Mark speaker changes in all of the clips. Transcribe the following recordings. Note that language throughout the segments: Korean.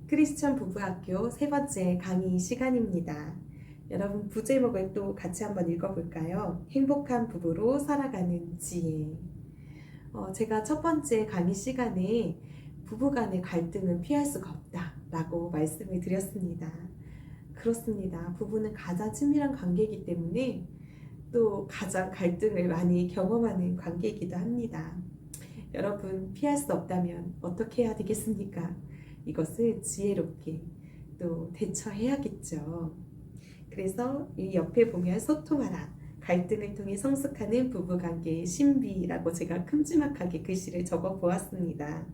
Speaker 1: 크리스천 부부학교 세 번째 강의 시간입니다. 여러분 부제목을 또 같이 한번 읽어볼까요? 행복한 부부로 살아가는 지혜. 제가 첫 번째 강의 시간에 부부간의 갈등은 피할 수가 없다 라고 말씀을 드렸습니다. 그렇습니다. 부부는 가장 친밀한 관계이기 때문에 또 가장 갈등을 많이 경험하는 관계이기도 합니다. 여러분 피할 수 없다면 어떻게 해야 되겠습니까? 이것을 지혜롭게 또 대처해야겠죠. 그래서 이 옆에 보면 소통하라, 갈등을 통해 성숙하는 부부관계의 신비라고 제가 큼지막하게 글씨를 적어 보았습니다.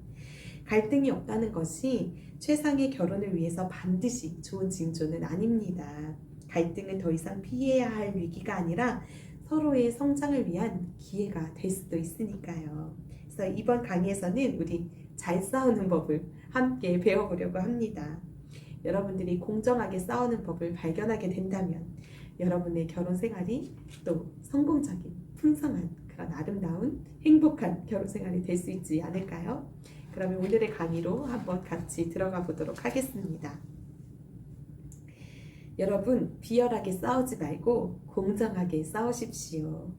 Speaker 1: 갈등이 없다는 것이 최상의 결혼을 위해서 반드시 좋은 징조는 아닙니다. 갈등은 더 이상 피해야 할 위기가 아니라 서로의 성장을 위한 기회가 될 수도 있으니까요. 그래서 이번 강의에서는 우리 잘 싸우는 법을 함께 배워보려고 합니다. 여러분들이 공정하게 싸우는 법을 발견하게 된다면 여러분의 결혼 생활이 또 성공적인, 풍성한 그런 아름다운 행복한 결혼 생활이 될 수 있지 않을까요? 그러면 오늘의 강의로 한번 같이 들어가 보도록 하겠습니다. 여러분, 비열하게 싸우지 말고 공정하게 싸우십시오.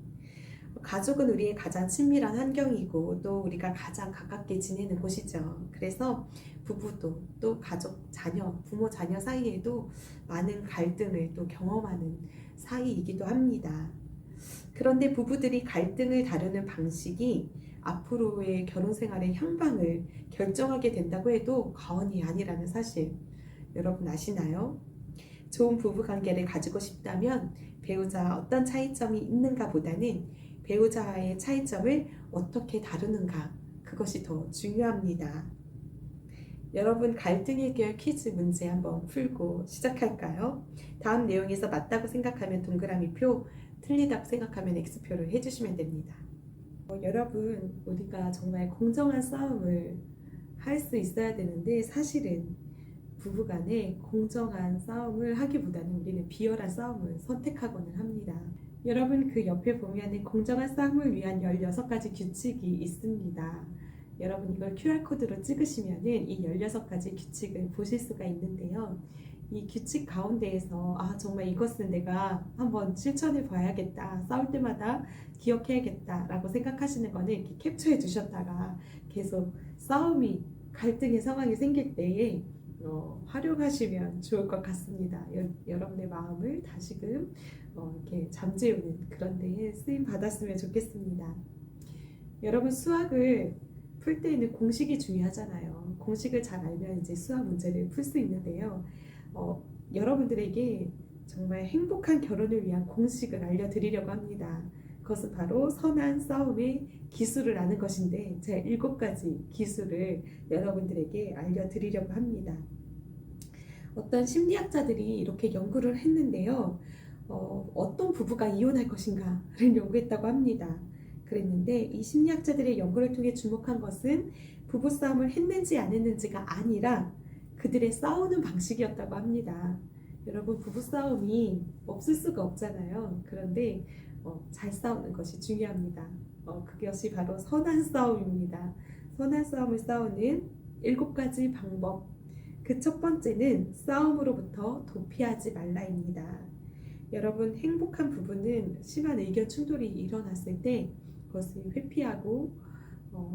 Speaker 1: 가족은 우리의 가장 친밀한 환경이고 또 우리가 가장 가깝게 지내는 곳이죠. 그래서 부부도 또 가족, 자녀, 부모, 자녀 사이에도 많은 갈등을 또 경험하는 사이이기도 합니다. 그런데 부부들이 갈등을 다루는 방식이 앞으로의 결혼 생활의 향방을 결정하게 된다고 해도 과언이 아니라는 사실 여러분 아시나요? 좋은 부부 관계를 가지고 싶다면 배우자 어떤 차이점이 있는가 보다는 배우자와의 차이점을 어떻게 다루는가, 그것이 더 중요합니다. 여러분 갈등 해결 퀴즈 문제 한번 풀고 시작할까요? 다음 내용에서 맞다고 생각하면 동그라미 표, 틀리다고 생각하면 X표를 해주시면 됩니다. 여러분 우리가 정말 공정한 싸움을 할 수 있어야 되는데 사실은 부부간에 공정한 싸움을 하기보다는 우리는 비열한 싸움을 선택하고는 합니다. 여러분 그 옆에 보면 공정한 싸움을 위한 16가지 규칙이 있습니다. 여러분 이걸 QR코드로 찍으시면 이 16가지 규칙을 보실 수가 있는데요. 이 규칙 가운데에서 정말 이것은 내가 한번 실천해 봐야겠다, 싸울 때마다 기억해야겠다 라고 생각하시는 거는 이렇게 캡처해 두셨다가 계속 싸움이 갈등의 상황이 생길 때에 활용하시면 좋을 것 같습니다. 여러분의 마음을 다시금 이렇게 잠재우는 그런 데에 쓰임 받았으면 좋겠습니다. 여러분 수학을 풀 때에는 공식이 중요하잖아요. 공식을 잘 알면 이제 수학 문제를 풀 수 있는데요. 여러분들에게 정말 행복한 결혼을 위한 공식을 알려드리려고 합니다. 그것은 바로 선한 싸움의 기술을 아는 것인데 제 7가지 기술을 여러분들에게 알려드리려고 합니다. 어떤 심리학자들이 이렇게 연구를 했는데요. 어떤 부부가 이혼할 것인가를 연구했다고 합니다. 그랬는데 이 심리학자들의 연구를 통해 주목한 것은 부부싸움을 했는지 안 했는지가 아니라 그들의 싸우는 방식이었다고 합니다. 여러분 부부싸움이 없을 수가 없잖아요. 그런데 잘 싸우는 것이 중요합니다. 그것이 바로 선한 싸움입니다. 선한 싸움을 싸우는 7가지 방법. 그 첫 번째는 싸움으로부터 도피하지 말라입니다. 여러분 행복한 부부는 심한 의견 충돌이 일어났을 때 그것을 회피하고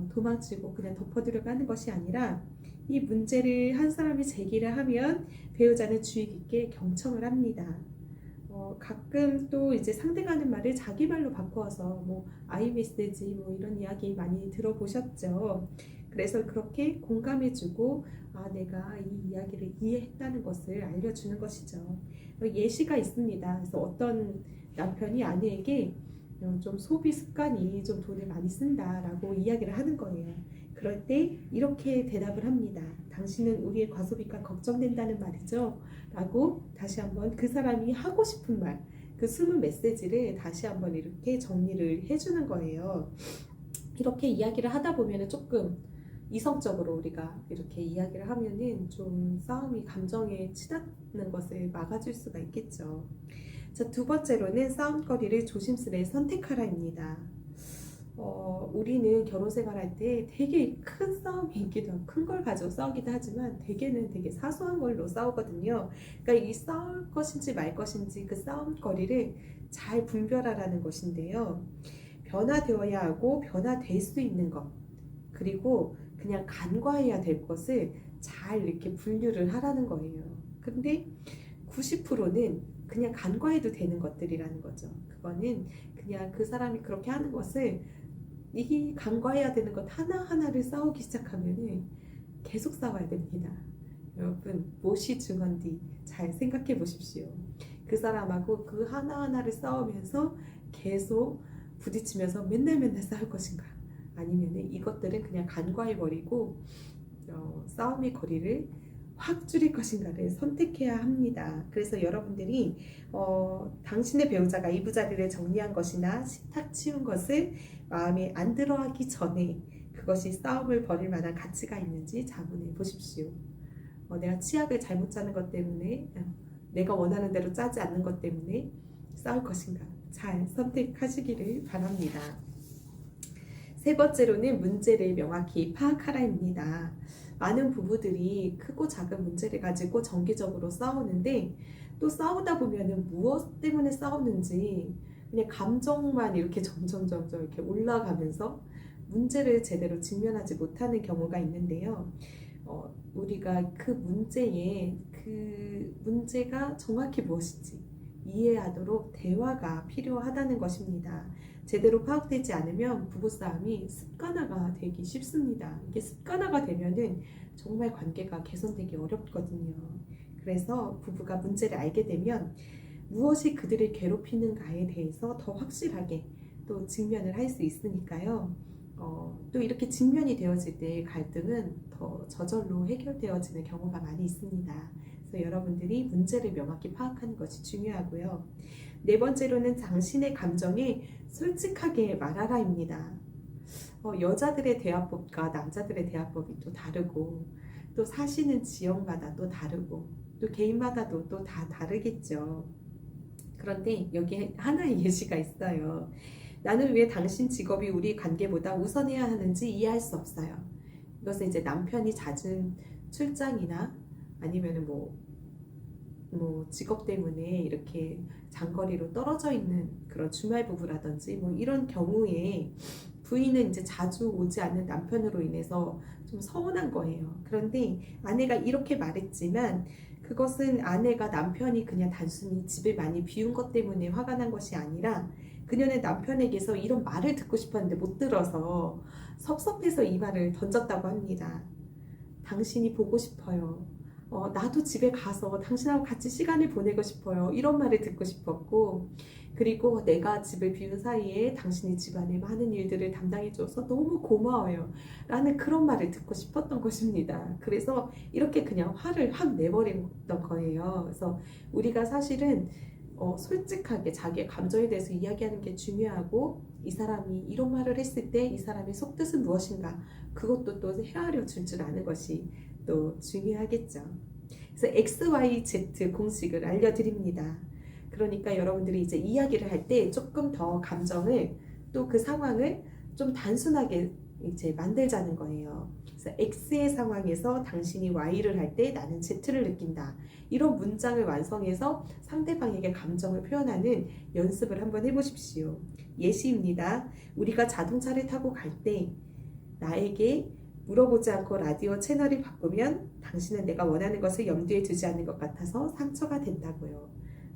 Speaker 1: 도망치고 그냥 덮어두려고 하는 것이 아니라 이 문제를 한 사람이 제기를 하면 배우자는 주의 깊게 경청을 합니다. 가끔 또 이제 상대가 하는 말을 자기 말로 바꿔서 아이 메시지 이런 이야기 많이 들어보셨죠. 그래서 그렇게 공감해주고 내가 이 이야기를 이해했다는 것을 알려주는 것이죠. 예시가 있습니다. 그래서 어떤 남편이 아내에게 좀 소비 습관이 좀 돈을 많이 쓴다라고 이야기를 하는 거예요. 그럴 때 이렇게 대답을 합니다. 당신은 우리의 과소비가 걱정된다는 말이죠. 라고 다시 한번 그 사람이 하고 싶은 말, 그 숨은 메시지를 다시 한번 이렇게 정리를 해주는 거예요. 이렇게 이야기를 하다 보면 조금 이성적으로 우리가 이렇게 이야기를 하면은 좀 싸움이 감정에 치닫는 것을 막아줄 수가 있겠죠. 자, 두 번째로는 싸움거리를 조심스레 선택하라입니다. 우리는 결혼 생활할 때 되게 큰 싸움이 있기도 하고 큰 걸 가지고 싸우기도 하지만 대개는 되게 사소한 걸로 싸우거든요. 그러니까 이 싸울 것인지 말 것인지 그 싸움거리를 잘 분별하라는 것인데요. 변화되어야 하고 변화될 수 있는 것, 그리고 그냥 간과해야 될 것을 잘 이렇게 분류를 하라는 거예요. 근데 90%는 그냥 간과해도 되는 것들이라는 거죠. 그거는 그냥 그 사람이 그렇게 하는 것을 이 간과해야 되는 것 하나하나를 싸우기 시작하면은 계속 싸워야 됩니다. 여러분, 무엇이 중요한지 잘 생각해 보십시오. 그 사람하고 그 하나하나를 싸우면서 계속 부딪히면서 맨날 싸울 것인가? 아니면 이것들은 그냥 간과해버리고 싸움의 거리를 확 줄일 것인가를 선택해야 합니다. 그래서 여러분들이 당신의 배우자가 이부자리를 정리한 것이나 식탁 치운 것을 마음에 안 들어하기 전에 그것이 싸움을 벌일 만한 가치가 있는지 자문해 보십시오. 내가 치약을 잘못 짜는 것 때문에 내가 원하는 대로 짜지 않는 것 때문에 싸울 것인가 잘 선택하시기를 바랍니다. 세 번째로는 문제를 명확히 파악하라입니다. 많은 부부들이 크고 작은 문제를 가지고 정기적으로 싸우는데 또 싸우다 보면은 무엇 때문에 싸우는지 그냥 감정만 이렇게 점점 이렇게 올라가면서 문제를 제대로 직면하지 못하는 경우가 있는데요. 우리가 그 문제가 정확히 무엇인지 이해하도록 대화가 필요하다는 것입니다. 제대로 파악되지 않으면 부부싸움이 습관화가 되기 쉽습니다. 이게 습관화가 되면은 정말 관계가 개선되기 어렵거든요. 그래서 부부가 문제를 알게 되면 무엇이 그들을 괴롭히는가에 대해서 더 확실하게 또 직면을 할 수 있으니까요. 또 이렇게 직면이 되어질 때 갈등은 더 저절로 해결되어지는 경우가 많이 있습니다. 그래서 여러분들이 문제를 명확히 파악하는 것이 중요하고요. 네 번째로는 당신의 감정에 솔직하게 말하라입니다. 여자들의 대화법과 남자들의 대화법이 또 다르고 또 사시는 지역마다 또 다르고 또 개인마다도 또 다 다르겠죠. 그런데 여기에 하나의 예시가 있어요. 나는 왜 당신 직업이 우리 관계보다 우선해야 하는지 이해할 수 없어요. 이것은 이제 남편이 잦은 출장이나 아니면은 뭐 직업 때문에 이렇게 장거리로 떨어져 있는 그런 주말 부부라든지 뭐 이런 경우에 부인은 이제 자주 오지 않는 남편으로 인해서 좀 서운한 거예요. 그런데 아내가 이렇게 말했지만 그것은 아내가 남편이 그냥 단순히 집을 많이 비운 것 때문에 화가 난 것이 아니라 그녀는 남편에게서 이런 말을 듣고 싶었는데 못 들어서 섭섭해서 이 말을 던졌다고 합니다. 당신이 보고 싶어요. 나도 집에 가서 당신하고 같이 시간을 보내고 싶어요. 이런 말을 듣고 싶었고, 그리고 내가 집을 비운 사이에 당신이 집안의 많은 일들을 담당해줘서 너무 고마워요. 라는 그런 말을 듣고 싶었던 것입니다. 그래서 이렇게 그냥 화를 확 내버렸던 거예요. 그래서 우리가 사실은 솔직하게 자기의 감정에 대해서 이야기하는 게 중요하고, 이 사람이 이런 말을 했을 때 이 사람의 속뜻은 무엇인가, 그것도 또 헤아려 줄 아는 것이 또 중요하겠죠. 그래서 XYZ 공식을 알려드립니다. 그러니까 여러분들이 이제 이야기를 할 때 조금 더 감정을 또 그 상황을 좀 단순하게 이제 만들자는 거예요. 그래서 X의 상황에서 당신이 Y를 할 때 나는 Z를 느낀다. 이런 문장을 완성해서 상대방에게 감정을 표현하는 연습을 한번 해보십시오. 예시입니다. 우리가 자동차를 타고 갈 때 나에게 물어보지 않고 라디오 채널을 바꾸면 당신은 내가 원하는 것을 염두에 두지 않는 것 같아서 상처가 된다고요.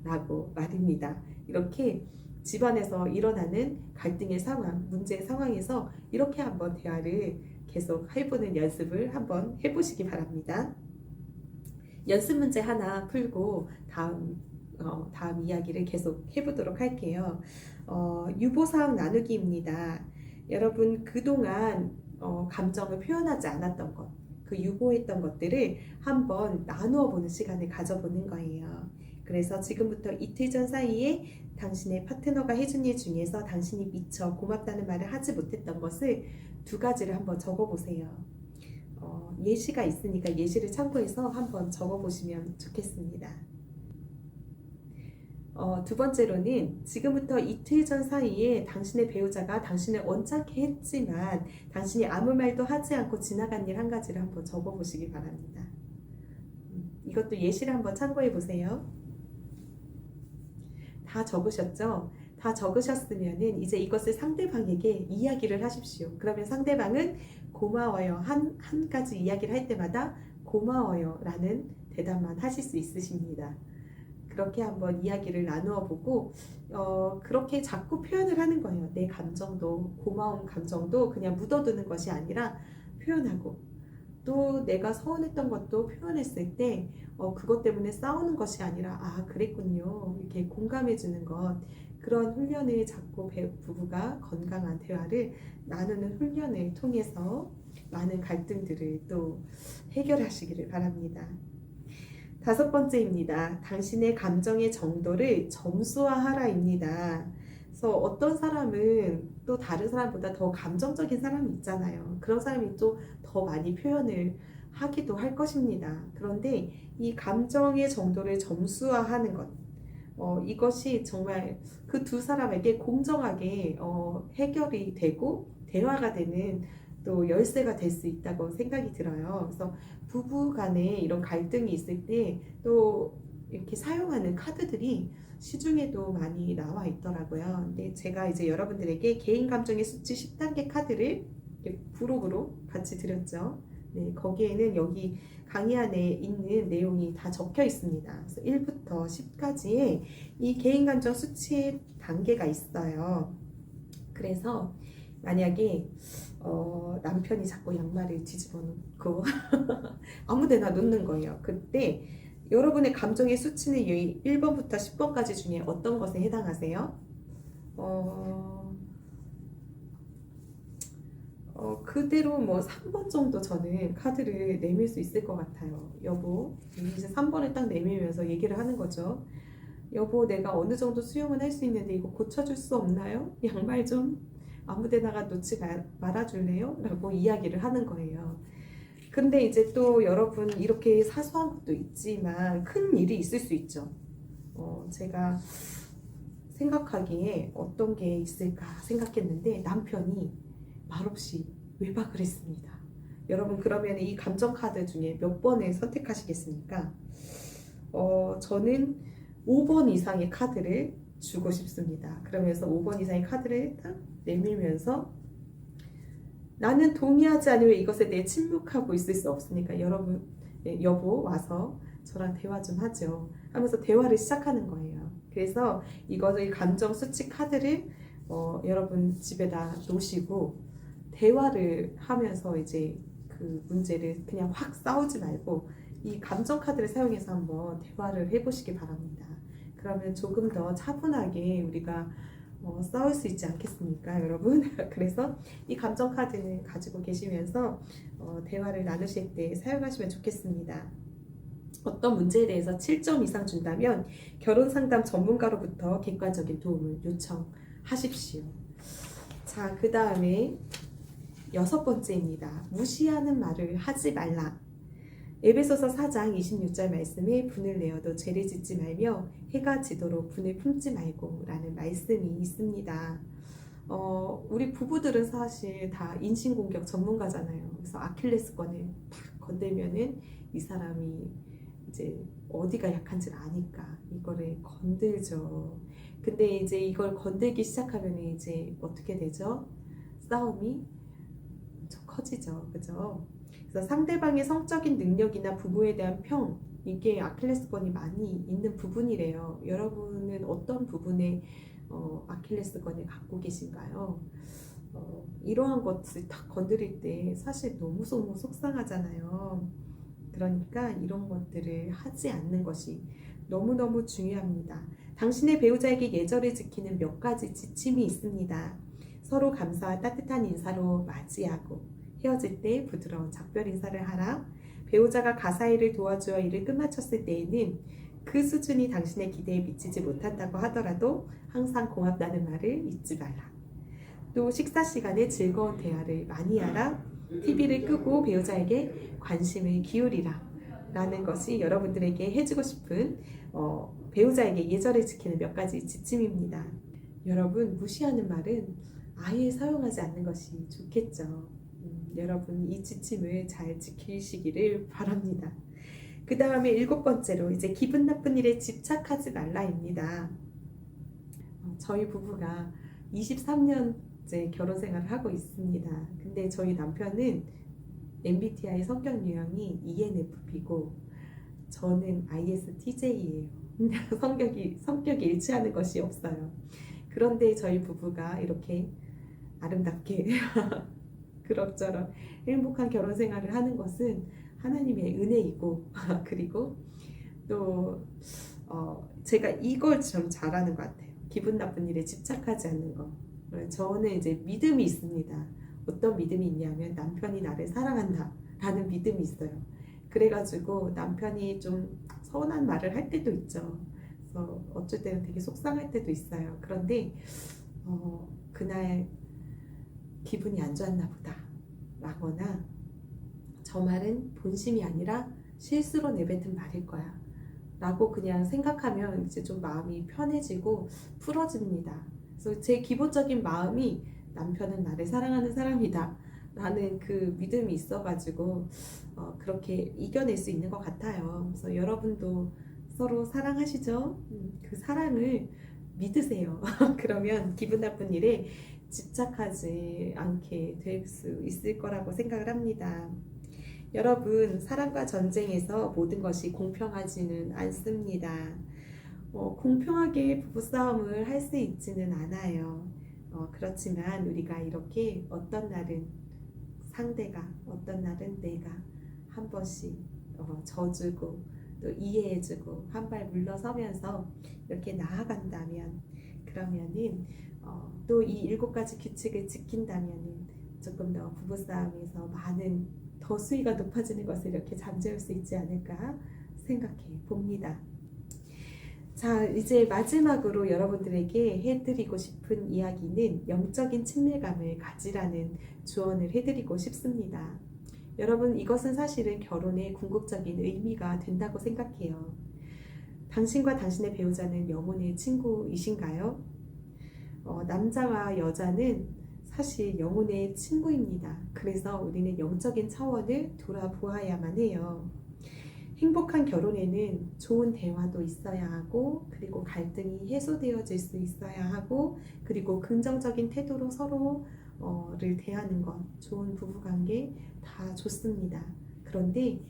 Speaker 1: 라고 말입니다. 이렇게 집안에서 일어나는 갈등의 상황, 문제의 상황에서 이렇게 한번 대화를 계속 해보는 연습을 한번 해보시기 바랍니다. 연습 문제 하나 풀고 다음 이야기를 계속 해보도록 할게요. 유보사항 나누기입니다. 여러분 그동안 감정을 표현하지 않았던 것, 그 유보했던 것들을 한번 나누어 보는 시간을 가져보는 거예요. 그래서 지금부터 이틀 전 사이에 당신의 파트너가 해준 일 중에서 당신이 미처 고맙다는 말을 하지 못했던 것을 2가지를 한번 적어보세요. 예시가 있으니까 예시를 참고해서 한번 적어보시면 좋겠습니다. 두 번째로는 지금부터 이틀 전 사이에 당신의 배우자가 당신을 언짢게 했지만 당신이 아무 말도 하지 않고 지나간 일 한 가지를 한번 적어보시기 바랍니다. 이것도 예시를 한번 참고해 보세요. 다 적으셨죠? 다 적으셨으면은 이제 이것을 상대방에게 이야기를 하십시오. 그러면 상대방은 고마워요. 한 가지 이야기를 할 때마다 고마워요 라는 대답만 하실 수 있으십니다. 그렇게 한번 이야기를 나누어 보고 그렇게 자꾸 표현을 하는 거예요. 내 감정도, 고마운 감정도 그냥 묻어두는 것이 아니라 표현하고, 또 내가 서운했던 것도 표현했을 때 그것 때문에 싸우는 것이 아니라 아 그랬군요 이렇게 공감해 주는 것, 그런 훈련을 자꾸 부부가 건강한 대화를 나누는 훈련을 통해서 많은 갈등들을 또 해결하시기를 바랍니다. 다섯 번째입니다. 당신의 감정의 정도를 점수화하라입니다. 그래서 어떤 사람은 또 다른 사람보다 더 감정적인 사람이 있잖아요. 그런 사람이 또 더 많이 표현을 하기도 할 것입니다. 그런데 이 감정의 정도를 점수화하는 것, 이것이 정말 그 두 사람에게 공정하게 해결이 되고 대화가 되는 또 열쇠가 될 수 있다고 생각이 들어요. 그래서 부부 간에 이런 갈등이 있을 때 또 이렇게 사용하는 카드들이 시중에도 많이 나와 있더라고요. 근데 제가 이제 여러분들에게 개인 감정의 수치 10단계 카드를 부록으로 같이 드렸죠. 네, 거기에는 여기 강의 안에 있는 내용이 다 적혀 있습니다. 그래서 1부터 10까지의 이 개인 감정 수치의 단계가 있어요. 그래서 만약에 남편이 자꾸 양말을 뒤집어 놓고 아무데나 놓는 거예요. 그때 여러분의 감정의 수치는 1번부터 10번까지 중에 어떤 것에 해당하세요? 그대로 뭐 3번 정도 저는 카드를 내밀 수 있을 것 같아요. 여보, 이제 3번을 딱 내밀면서 얘기를 하는 거죠. 여보, 내가 어느 정도 수영은 할 수 있는데 이거 고쳐줄 수 없나요? 양말 좀 아무데다가 놓지 말아줄래요? 라고 이야기를 하는 거예요. 근데 이제 또 여러분 이렇게 사소한 것도 있지만 큰 일이 있을 수 있죠. 제가 생각하기에 어떤 게 있을까 생각했는데 남편이 말없이 외박을 했습니다. 여러분 그러면 이 감정 카드 중에 몇 번을 선택하시겠습니까? 저는 5번 이상의 카드를 주고 싶습니다. 그러면서 5번 이상의 카드를 딱 내밀면서 나는 동의하지 않으면 이것에 대해 침묵하고 있을 수 없으니까 여러분, 여보 와서 저랑 대화 좀 하죠 하면서 대화를 시작하는 거예요. 그래서 이것을 감정 수치 카드를 여러분 집에다 놓으시고 대화를 하면서 이제 그 문제를 그냥 확 싸우지 말고 이 감정 카드를 사용해서 한번 대화를 해보시기 바랍니다. 그러면 조금 더 차분하게 우리가 싸울 수 있지 않겠습니까, 여러분? 그래서 이 감정 카드는 가지고 계시면서 대화를 나누실 때 사용하시면 좋겠습니다. 어떤 문제에 대해서 7점 이상 준다면 결혼 상담 전문가로부터 객관적인 도움을 요청하십시오. 자, 그 다음에 6번째입니다. 무시하는 말을 하지 말라. 에베소서 4장 26절 말씀에 분을 내어도 죄를 짓지 말며 해가 지도록 분을 품지 말고 라는 말씀이 있습니다. 우리 부부들은 사실 다 인신공격 전문가잖아요. 그래서 아킬레스건을 탁 건들면은 이 사람이 이제 어디가 약한지를 아니까 이거를 건들죠. 근데 이제 이걸 건들기 시작하면 이제 어떻게 되죠? 싸움이 좀 커지죠. 그죠? 그래서 상대방의 성적인 능력이나 부부에 대한 평, 이게 아킬레스건이 많이 있는 부분이래요. 여러분은 어떤 부분에 아킬레스건을 갖고 계신가요? 이러한 것을 딱 건드릴 때 사실 너무 속상하잖아요. 그러니까 이런 것들을 하지 않는 것이 너무너무 중요합니다. 당신의 배우자에게 예절을 지키는 몇 가지 지침이 있습니다. 서로 감사와 따뜻한 인사로 맞이하고 헤어질 때 부드러운 작별 인사를 하라. 배우자가 가사 일을 도와주어 일을 끝마쳤을 때에는 그 수준이 당신의 기대에 미치지 못한다고 하더라도 항상 고맙다는 말을 잊지 말라. 또 식사 시간에 즐거운 대화를 많이 하라. TV를 끄고 배우자에게 관심을 기울이라 라는 것이 여러분들에게 해주고 싶은 배우자에게 예절을 지키는 몇 가지 지침입니다. 여러분, 무시하는 말은 아예 사용하지 않는 것이 좋겠죠. 여러분, 이 지침을 잘 지키시기를 바랍니다. 그 다음에 7번째로 이제 기분 나쁜 일에 집착하지 말라입니다. 저희 부부가 23년째 결혼 생활을 하고 있습니다. 근데 저희 남편은 MBTI 성격 유형이 ENFP고 저는 ISTJ예요. 성격이 일치하는 것이 없어요. 그런데 저희 부부가 이렇게 아름답게 그럭저럭 행복한 결혼 생활을 하는 것은 하나님의 은혜이고 그리고 또 제가 이걸 좀 잘하는 것 같아요. 기분 나쁜 일에 집착하지 않는 거. 저는 이제 믿음이 있습니다. 어떤 믿음이 있냐면 남편이 나를 사랑한다 라는 믿음이 있어요. 그래가지고 남편이 좀 서운한 말을 할 때도 있죠. 그래서 어쩔 때는 되게 속상할 때도 있어요. 그런데 그날 기분이 안 좋았나 보다 라거나 저 말은 본심이 아니라 실수로 내뱉은 말일 거야 라고 그냥 생각하면 이제 좀 마음이 편해지고 풀어집니다. 그래서 제 기본적인 마음이 남편은 나를 사랑하는 사람이다 라는 그 믿음이 있어가지고 그렇게 이겨낼 수 있는 것 같아요. 그래서 여러분도 서로 사랑하시죠? 그 사랑을 믿으세요. 그러면 기분 나쁜 일에 집착하지 않게 될 수 있을 거라고 생각을 합니다. 여러분, 사랑과 전쟁에서 모든 것이 공평하지는 않습니다. 공평하게 부부싸움을 할 수 있지는 않아요. 그렇지만 우리가 이렇게 어떤 날은 상대가, 어떤 날은 내가 한 번씩 져주고 또 이해해주고 한 발 물러서면서 이렇게 나아간다면 그러면은 또 이 7가지 규칙을 지킨다면은 조금 더 부부싸움에서 많은 더 수위가 높아지는 것을 이렇게 잠재울 수 있지 않을까 생각해 봅니다. 자, 이제 마지막으로 여러분들에게 해드리고 싶은 이야기는 영적인 친밀감을 가지라는 조언을 해드리고 싶습니다. 여러분, 이것은 사실은 결혼의 궁극적인 의미가 된다고 생각해요. 당신과 당신의 배우자는 영혼의 친구이신가요? 남자와 여자는 사실 영혼의 친구입니다. 그래서 우리는 영적인 차원을 돌아보아야만 해요. 행복한 결혼에는 좋은 대화도 있어야 하고 그리고 갈등이 해소되어질 수 있어야 하고 그리고 긍정적인 태도로 서로를 대하는 것, 좋은 부부관계 다 좋습니다. 그런데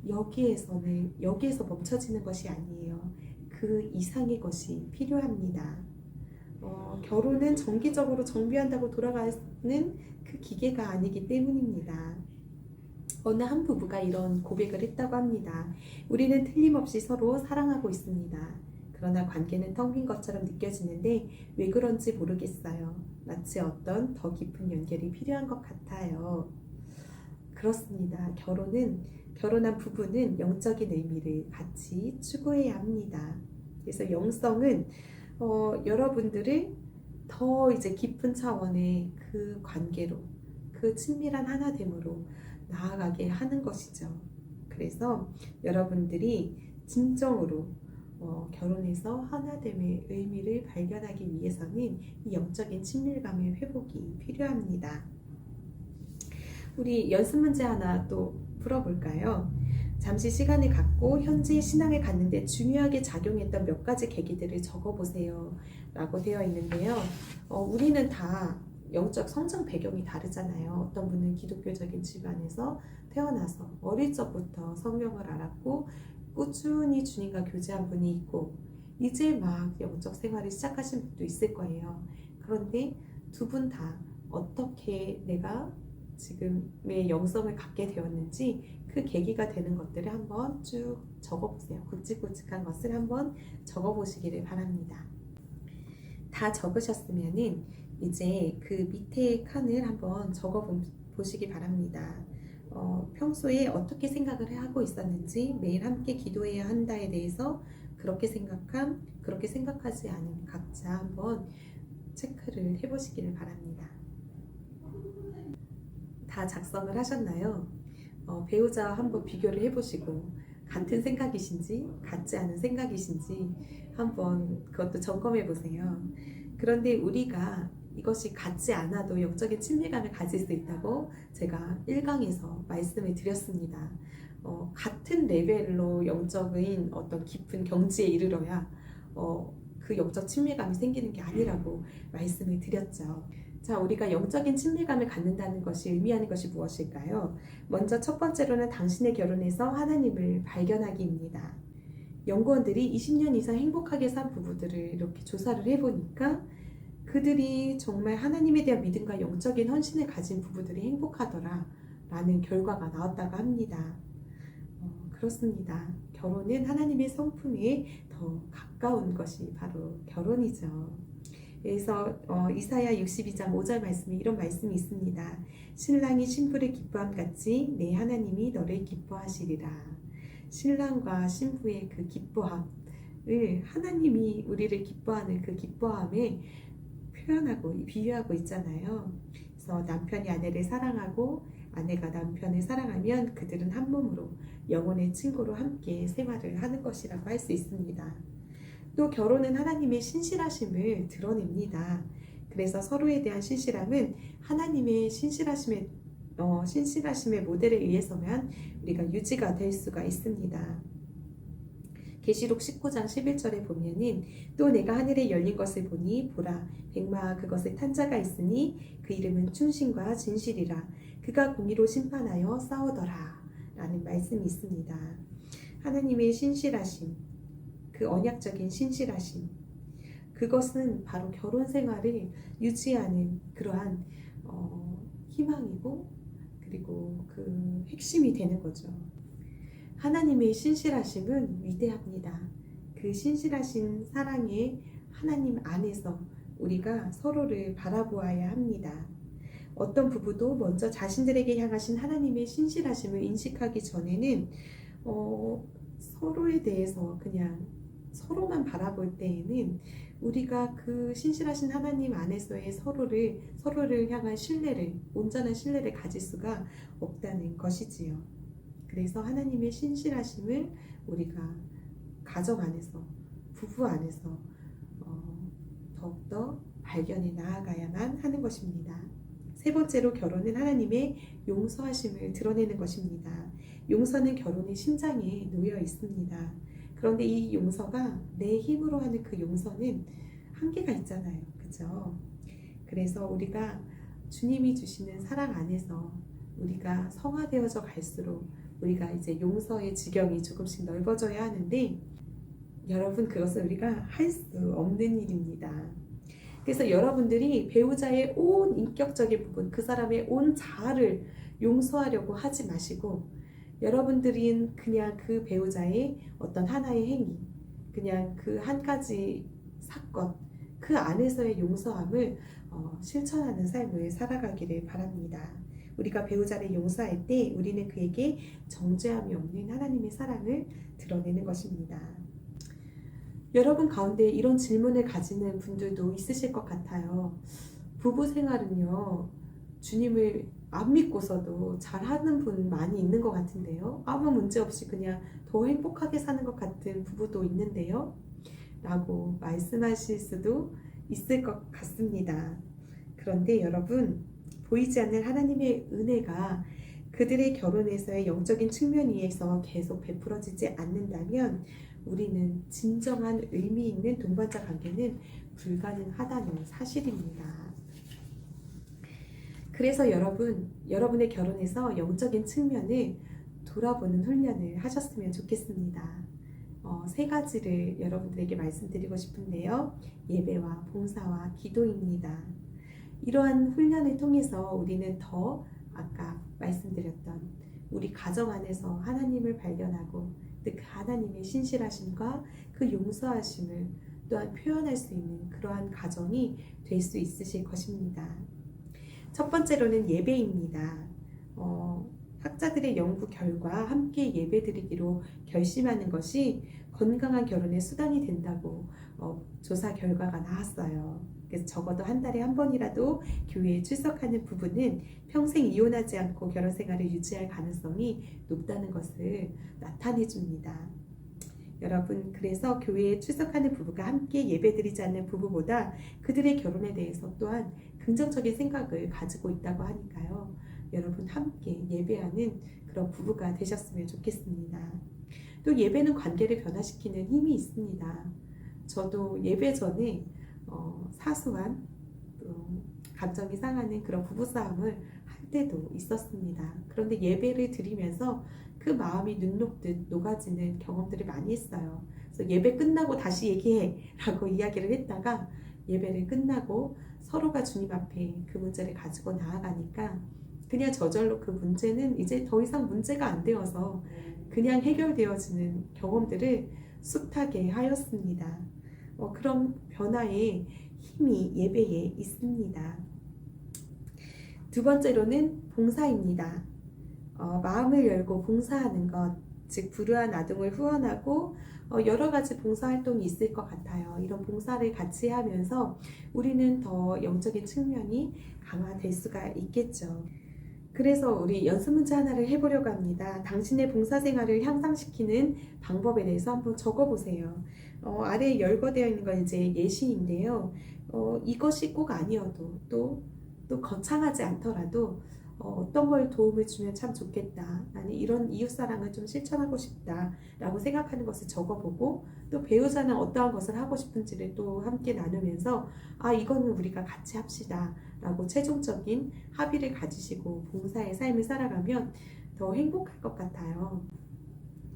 Speaker 1: 여기에서 멈춰지는 것이 아니에요. 그 이상의 것이 필요합니다. 결혼은 정기적으로 정비한다고 돌아가는 그 기계가 아니기 때문입니다. 어느 한 부부가 이런 고백을 했다고 합니다. 우리는 틀림없이 서로 사랑하고 있습니다. 그러나 관계는 텅 빈 것처럼 느껴지는데 왜 그런지 모르겠어요. 마치 어떤 더 깊은 연결이 필요한 것 같아요. 그렇습니다. 결혼한 부부는 영적인 의미를 같이 추구해야 합니다. 그래서 영성은 여러분들을 더 이제 깊은 차원의 그 관계로, 그 친밀한 하나됨으로 나아가게 하는 것이죠. 그래서 여러분들이 진정으로 결혼해서 하나됨의 의미를 발견하기 위해서는 이 영적인 친밀감의 회복이 필요합니다. 우리 연습 문제 하나 또 풀어볼까요? 잠시 시간을 갖고 현재 신앙을 갖는데 중요하게 작용했던 몇 가지 계기들을 적어보세요 라고 되어 있는데요. 우리는 다 영적 성장 배경이 다르잖아요. 어떤 분은 기독교적인 집안에서 태어나서 어릴 적부터 성경을 알았고 꾸준히 주님과 교제한 분이 있고 이제 막 영적 생활을 시작하신 분도 있을 거예요. 그런데 두 분 다 어떻게 내가 지금의 영성을 갖게 되었는지 그 계기가 되는 것들을 한번 쭉 적어보세요. 굵직굵직한 것을 한번 적어보시기를 바랍니다. 다 적으셨으면은 이제 그 밑에 칸을 한번 적어보시기 바랍니다. 평소에 어떻게 생각을 하고 있었는지, 매일 함께 기도해야 한다에 대해서 그렇게 생각함, 그렇게 생각하지 않음 각자 한번 체크를 해보시기를 바랍니다. 다 작성을 하셨나요? 배우자와 한번 비교를 해보시고 같은 생각이신지 같지 않은 생각이신지 한번 그것도 점검해 보세요. 그런데 우리가 이것이 같지 않아도 영적인 친밀감을 가질 수 있다고 제가 1강에서 말씀을 드렸습니다. 같은 레벨로 영적인 어떤 깊은 경지에 이르러야 그 영적 친밀감이 생기는 게 아니라고 말씀을 드렸죠. 자, 우리가 영적인 친밀감을 갖는다는 것이 의미하는 것이 무엇일까요? 먼저 첫 번째로는 당신의 결혼에서 하나님을 발견하기입니다. 연구원들이 20년 이상 행복하게 산 부부들을 이렇게 조사를 해보니까 그들이 정말 하나님에 대한 믿음과 영적인 헌신을 가진 부부들이 행복하더라 라는 결과가 나왔다고 합니다. 그렇습니다. 결혼은 하나님의 성품에 더 가까운 것이 바로 결혼이죠. 그래서 이사야 62장 5절 말씀에 이런 말씀이 있습니다. 신랑이 신부를 기뻐함 같이 내 하나님이 너를 기뻐하시리라. 신랑과 신부의 그 기뻐함을 하나님이 우리를 기뻐하는 그 기뻐함에 표현하고 비유하고 있잖아요. 그래서 남편이 아내를 사랑하고 아내가 남편을 사랑하면 그들은 한 몸으로 영혼의 친구로 함께 생활을 하는 것이라고 할 수 있습니다. 또 결혼은 하나님의 신실하심을 드러냅니다. 그래서 서로에 대한 신실함은 하나님의 신실하심의 모델에 의해서만 우리가 유지가 될 수가 있습니다. 계시록 19장 11절에 보면은 또 내가 하늘에 열린 것을 보니 보라 백마와 그것을 탄 자가 있으니 그 이름은 충신과 진실이라 그가 공의로 심판하여 싸우더라 라는 말씀이 있습니다. 하나님의 신실하심, 그 언약적인 신실하심, 그것은 바로 결혼 생활을 유지하는 그러한 희망이고 그리고 그 핵심이 되는 거죠. 하나님의 신실하심은 위대합니다. 그 신실하신 사랑의 하나님 안에서 우리가 서로를 바라보아야 합니다. 어떤 부부도 먼저 자신들에게 향하신 하나님의 신실하심을 인식하기 전에는 서로에 대해서 그냥 서로만 바라볼 때에는 우리가 그 신실하신 하나님 안에서의 서로를 향한 온전한 신뢰를 가질 수가 없다는 것이지요. 그래서 하나님의 신실하심을 우리가 가정 안에서, 부부 안에서 더욱더 발견해 나아가야만 하는 것입니다. 세 번째로 결혼은 하나님의 용서하심을 드러내는 것입니다. 용서는 결혼의 심장에 놓여 있습니다. 그런데 이 용서가 내 힘으로 하는 그 용서는 한계가 있잖아요. 그죠? 그래서 우리가 주님이 주시는 사랑 안에서 우리가 성화되어져 갈수록 우리가 이제 용서의 지경이 조금씩 넓어져야 하는데 여러분 그것은 우리가 할 수 없는 일입니다. 그래서 여러분들이 배우자의 온 인격적인 부분, 그 사람의 온 자아를 용서하려고 하지 마시고 여러분들은 그냥 그 배우자의 어떤 하나의 행위, 그냥 그 한 가지 사건, 그 안에서의 용서함을 실천하는 삶을 살아가기를 바랍니다. 우리가 배우자를 용서할 때 우리는 그에게 정죄함이 없는 하나님의 사랑을 드러내는 것입니다. 여러분 가운데 이런 질문을 가지는 분들도 있으실 것 같아요. 부부 생활은요, 주님을 안 믿고서도 잘하는 분 많이 있는 것 같은데요. 아무 문제 없이 그냥 더 행복하게 사는 것 같은 부부도 있는데요. 라고 말씀하실 수도 있을 것 같습니다. 그런데 여러분, 보이지 않는 하나님의 은혜가 그들의 결혼에서의 영적인 측면 위에서 계속 베풀어지지 않는다면 우리는 진정한 의미 있는 동반자 관계는 불가능하다는 사실입니다. 그래서 여러분의 결혼에서 영적인 측면을 돌아보는 훈련을 하셨으면 좋겠습니다. 세 가지를 여러분들에게 말씀드리고 싶은데요. 예배와 봉사와 기도입니다. 이러한 훈련을 통해서 우리는 더 아까 말씀드렸던 우리 가정 안에서 하나님을 발견하고 그 하나님의 신실하심과 그 용서하심을 또한 표현할 수 있는 그러한 가정이 될 수 있으실 것입니다. 첫 번째로는 예배입니다. 학자들의 연구 결과 함께 예배드리기로 결심하는 것이 건강한 결혼의 수단이 된다고 조사 결과가 나왔어요. 그래서 적어도 한 달에 한 번이라도 교회에 출석하는 부부는 평생 이혼하지 않고 결혼 생활을 유지할 가능성이 높다는 것을 나타내 줍니다. 여러분, 그래서 교회에 출석하는 부부가 함께 예배드리지 않는 부부보다 그들의 결혼에 대해서 또한 긍정적인 생각을 가지고 있다고 하니까요. 여러분, 함께 예배하는 그런 부부가 되셨으면 좋겠습니다. 또 예배는 관계를 변화시키는 힘이 있습니다. 저도 예배 전에 사소한 감정이 상하는 그런 부부싸움을 할 때도 있었습니다. 그런데 예배를 드리면서 그 마음이 눈 녹듯 녹아지는 경험들을 많이 했어요. 그래서 예배 끝나고 다시 얘기해 라고 이야기를 했다가 예배를 끝나고 서로가 주님 앞에 그 문제를 가지고 나아가니까 그냥 저절로 그 문제는 이제 더 이상 문제가 안 되어서 그냥 해결되어지는 경험들을 숱하게 하였습니다. 그런 변화의 힘이 예배에 있습니다. 두 번째로는 봉사입니다. 마음을 열고 봉사하는 것, 즉 불우한 아동을 후원하고 여러 가지 봉사활동이 있을 것 같아요. 이런 봉사를 같이 하면서 우리는 더 영적인 측면이 강화될 수가 있겠죠. 그래서 우리 연습 문제 하나를 해보려고 합니다. 당신의 봉사생활을 향상시키는 방법에 대해서 한번 적어보세요. 아래에 열거되어 있는 건 이제 예시인데요. 이것이 꼭 아니어도 또 거창하지 않더라도 어떤 걸 도움을 주면 참 좋겠다. 나는 이런 이웃사랑을 좀 실천하고 싶다. 라고 생각하는 것을 적어보고 또 배우자는 어떠한 것을 하고 싶은지를 또 함께 나누면서 이거는 우리가 같이 합시다. 라고 최종적인 합의를 가지시고 봉사의 삶을 살아가면 더 행복할 것 같아요.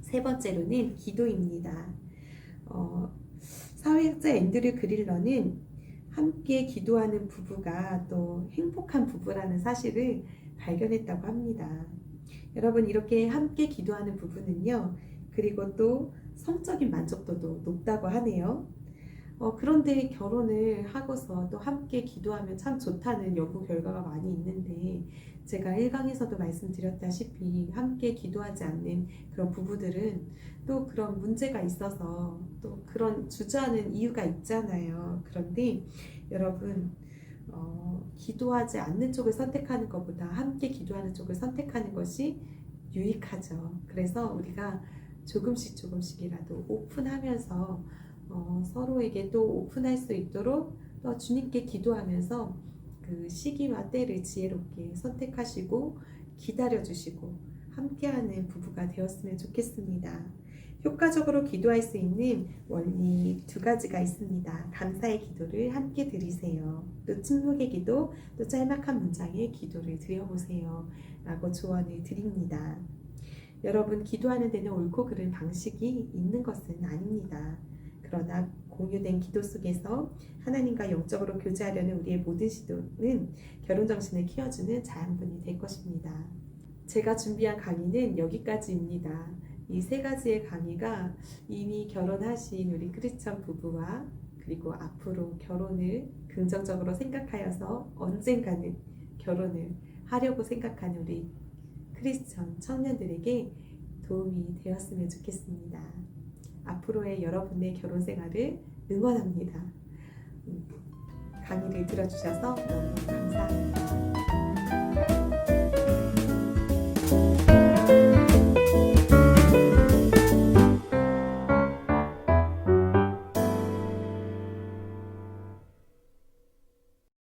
Speaker 1: 세 번째로는 기도입니다. 사회학자 앤드류 그릴러는 함께 기도하는 부부가 또 행복한 부부라는 사실을 발견했다고 합니다. 여러분, 이렇게 함께 기도하는 부부는요, 그리고 또 성적인 만족도도 높다고 하네요. 그런데 결혼을 하고서 또 함께 기도하면 참 좋다는 연구 결과가 많이 있는데, 제가 1강에서도 말씀드렸다시피 함께 기도하지 않는 그런 부부들은 또 그런 문제가 있어서 또 그런 주저하는 이유가 있잖아요. 그런데 여러분, 기도하지 않는 쪽을 선택하는 것보다 함께 기도하는 쪽을 선택하는 것이 유익하죠. 그래서 우리가 조금씩이라도 오픈하면서 서로에게 또 오픈할 수 있도록 또 주님께 기도하면서 그 시기와 때를 지혜롭게 선택하시고 기다려주시고 함께하는 부부가 되었으면 좋겠습니다. 효과적으로 기도할 수 있는 원리 두 가지가 있습니다. 감사의 기도를 함께 드리세요. 또 침묵의 기도, 또 짤막한 문장의 기도를 드려보세요. 라고 조언을 드립니다. 여러분, 기도하는 데는 옳고 그른 방식이 있는 것은 아닙니다. 그러나 공유된 기도 속에서 하나님과 영적으로 교제하려는 우리의 모든 시도는 결혼정신을 키워주는 자양분이 될 것입니다. 제가 준비한 강의는 여기까지입니다. 이 세 가지의 강의가 이미 결혼하신 우리 크리스천 부부와 그리고 앞으로 결혼을 긍정적으로 생각하여서 언젠가는 결혼을 하려고 생각하는 우리 크리스천 청년들에게 도움이 되었으면 좋겠습니다. 앞으로의 여러분의 결혼 생활을 응원합니다. 강의를 들어주셔서 너무 감사합니다.